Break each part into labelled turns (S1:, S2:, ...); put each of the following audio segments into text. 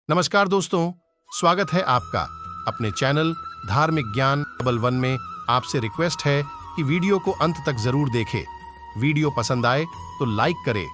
S1: नमस्कार दोस्तों, स्वागत है आपका अपने चैनल धार्मिक ज्ञान डबल वन में। आपसे रिक्वेस्ट है कि वीडियो को अंत तक जरूर देखें। वीडियो पसंद आए तो लाइक करें,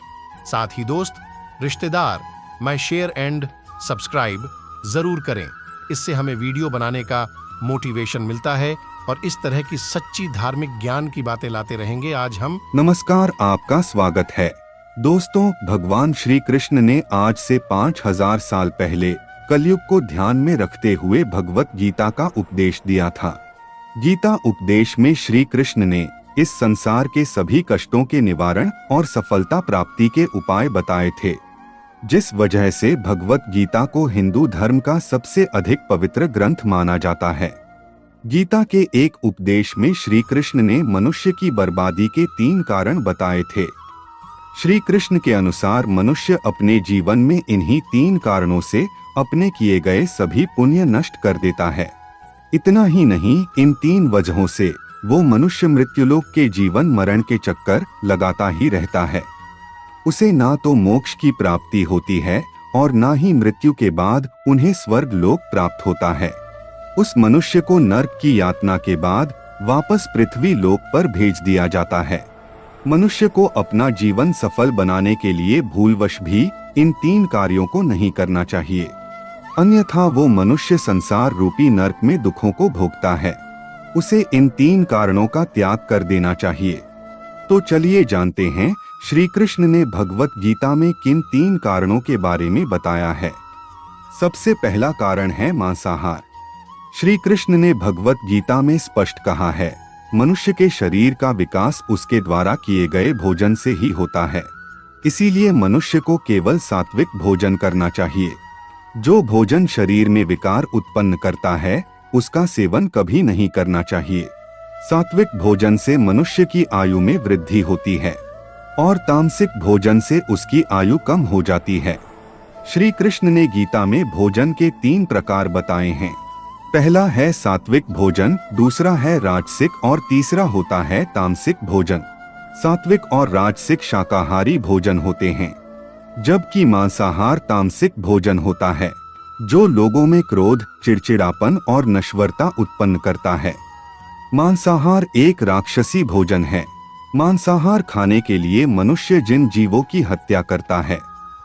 S1: साथ ही दोस्त, रिश्तेदार में शेयर एंड सब्सक्राइब जरूर करें। इससे हमें वीडियो बनाने का मोटिवेशन मिलता है और इस तरह की सच्ची धार्मिक ज्ञान की बातें लाते रहेंगे। आज हम
S2: नमस्कार, आपका स्वागत है। दोस्तों, भगवान श्री कृष्ण ने आज से 5000 साल पहले कलयुग को ध्यान में रखते हुए भगवत गीता का उपदेश दिया था। गीता उपदेश में श्री कृष्ण ने इस संसार के सभी कष्टों के निवारण और सफलता प्राप्ति के उपाय बताए थे, जिस वजह से भगवत गीता को हिंदू धर्म का सबसे अधिक पवित्र ग्रंथ माना जाता है। गीता के एक उपदेश में श्री कृष्ण ने मनुष्य की बर्बादी के 3 कारण बताए थे। श्री कृष्ण के अनुसार मनुष्य अपने जीवन में इन्हीं 3 कारणों से अपने किए गए सभी पुण्य नष्ट कर देता है। इतना ही नहीं, इन 3 वजहों से वो मनुष्य मृत्युलोक के जीवन मरण के चक्कर लगाता ही रहता है। उसे ना तो मोक्ष की प्राप्ति होती है और ना ही मृत्यु के बाद उन्हें स्वर्ग लोक प्राप्त होता है। उस मनुष्य को नरक की यातना के बाद वापस पृथ्वी लोक पर भेज दिया जाता है। मनुष्य को अपना जीवन सफल बनाने के लिए भूलवश भी इन 3 कार्यों को नहीं करना चाहिए, अन्यथा वो मनुष्य संसार रूपी नरक में दुखों को भोगता है। उसे इन 3 कारणों का त्याग कर देना चाहिए। तो चलिए जानते हैं श्री कृष्ण ने भगवत गीता में किन 3 कारणों के बारे में बताया है। सबसे पहला कारण है मांसाहार। श्री कृष्ण ने भगवत गीता में स्पष्ट कहा है, मनुष्य के शरीर का विकास उसके द्वारा किए गए भोजन से ही होता है। इसीलिए मनुष्य को केवल सात्विक भोजन करना चाहिए। जो भोजन शरीर में विकार उत्पन्न करता है, उसका सेवन कभी नहीं करना चाहिए। सात्विक भोजन से मनुष्य की आयु में वृद्धि होती है और तामसिक भोजन से उसकी आयु कम हो जाती है। श्री कृष्ण ने गीता में भोजन के 3 प्रकार बताए हैं। पहला है सात्विक भोजन, दूसरा है राजसिक और तीसरा होता है तामसिक भोजन। सात्विक और राजसिक शाकाहारी भोजन होते हैं, जबकि मांसाहार तामसिक भोजन होता है, जो लोगों में क्रोध, चिड़चिड़ापन और नश्वरता उत्पन्न करता है। मांसाहार एक राक्षसी भोजन है। मांसाहार खाने के लिए मनुष्य जिन जीवों की हत्या करता है,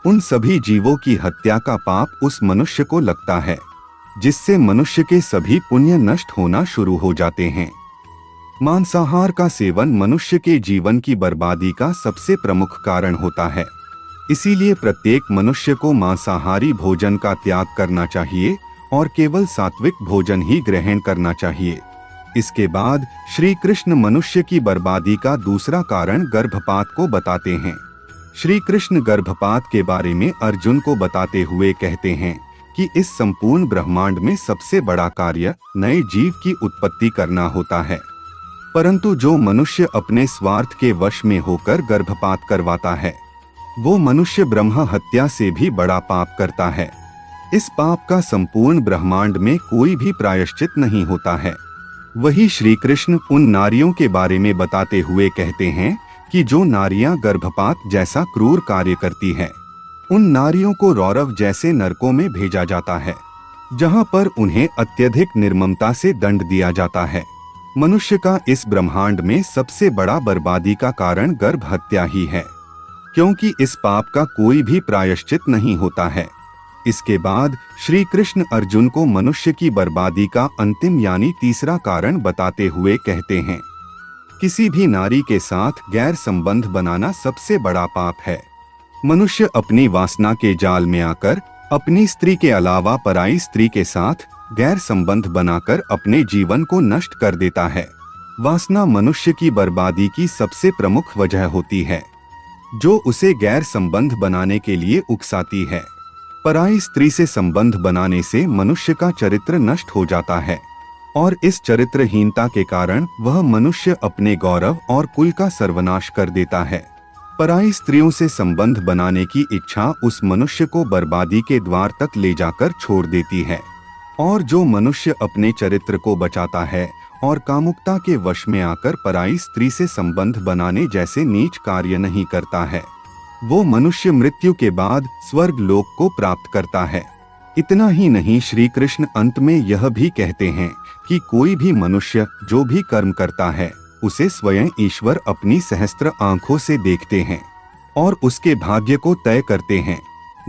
S2: उन सभी जीवों की हत्या का पाप उस मनुष्य को लगता है, जिससे मनुष्य के सभी पुण्य नष्ट होना शुरू हो जाते हैं। मांसाहार का सेवन मनुष्य के जीवन की बर्बादी का सबसे प्रमुख कारण होता है। इसीलिए प्रत्येक मनुष्य को मांसाहारी भोजन का त्याग करना चाहिए और केवल सात्विक भोजन ही ग्रहण करना चाहिए। इसके बाद श्री कृष्ण मनुष्य की बर्बादी का दूसरा कारण गर्भपात को बताते हैं। श्री कृष्ण गर्भपात के बारे में अर्जुन को बताते हुए कहते हैं कि इस संपूर्ण ब्रह्मांड में सबसे बड़ा कार्य नए जीव की उत्पत्ति करना होता है, परंतु जो मनुष्य अपने स्वार्थ के वश में होकर गर्भपात करवाता है, वो मनुष्य ब्रह्म हत्या से भी बड़ा पाप करता है। इस पाप का संपूर्ण ब्रह्मांड में कोई भी प्रायश्चित नहीं होता है। वही श्री कृष्ण उन नारियों के बारे में बताते हुए कहते हैं कि जो नारियां गर्भपात जैसा क्रूर कार्य करती हैं, उन नारियों को रौरव जैसे नरकों में भेजा जाता है, जहां पर उन्हें अत्यधिक निर्ममता से दंड दिया जाता है। मनुष्य का इस ब्रह्मांड में सबसे बड़ा बर्बादी का कारण गर्भ हत्या ही है, क्योंकि इस पाप का कोई भी प्रायश्चित नहीं होता है। इसके बाद श्री कृष्ण अर्जुन को मनुष्य की बर्बादी का अंतिम यानी तीसरा कारण बताते हुए कहते हैं, किसी भी नारी के साथ गैर संबंध बनाना सबसे बड़ा पाप है। मनुष्य अपनी वासना के जाल में आकर अपनी स्त्री के अलावा पराई स्त्री के साथ गैर संबंध बनाकर अपने जीवन को नष्ट कर देता है। वासना मनुष्य की बर्बादी की सबसे प्रमुख वजह होती है, जो उसे गैर संबंध बनाने के लिए उकसाती है। पराई स्त्री से संबंध बनाने से मनुष्य का चरित्र नष्ट हो जाता है और इस चरित्रहीनता के कारण वह मनुष्य अपने गौरव और कुल का सर्वनाश कर देता है। पराई स्त्रियों से संबंध बनाने की इच्छा उस मनुष्य को बर्बादी के द्वार तक ले जाकर छोड़ देती है, और जो मनुष्य अपने चरित्र को बचाता है और कामुकता के वश में आकर पराई स्त्री से संबंध बनाने जैसे नीच कार्य नहीं करता है, वो मनुष्य मृत्यु के बाद स्वर्ग लोक को प्राप्त करता है। इतना ही नहीं, श्री कृष्ण अंत में यह भी कहते हैं कि कोई भी मनुष्य जो भी कर्म करता है उसे स्वयं ईश्वर अपनी सहस्त्र आंखों से देखते हैं और उसके भाग्य को तय करते हैं।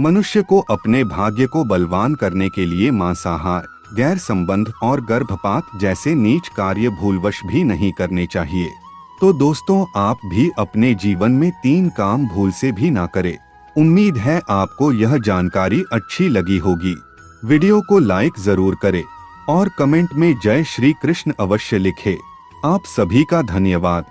S2: मनुष्य को अपने भाग्य को बलवान करने के लिए मांसाहार, गैर संबंध और गर्भपात जैसे नीच कार्य भूलवश भी नहीं करने चाहिए। तो दोस्तों, आप भी अपने जीवन में 3 काम भूल से भी ना करें। उम्मीद है आपको यह जानकारी अच्छी लगी होगी। वीडियो को लाइक जरूर करें और कमेंट में जय श्री कृष्ण अवश्य लिखें। आप सभी का धन्यवाद।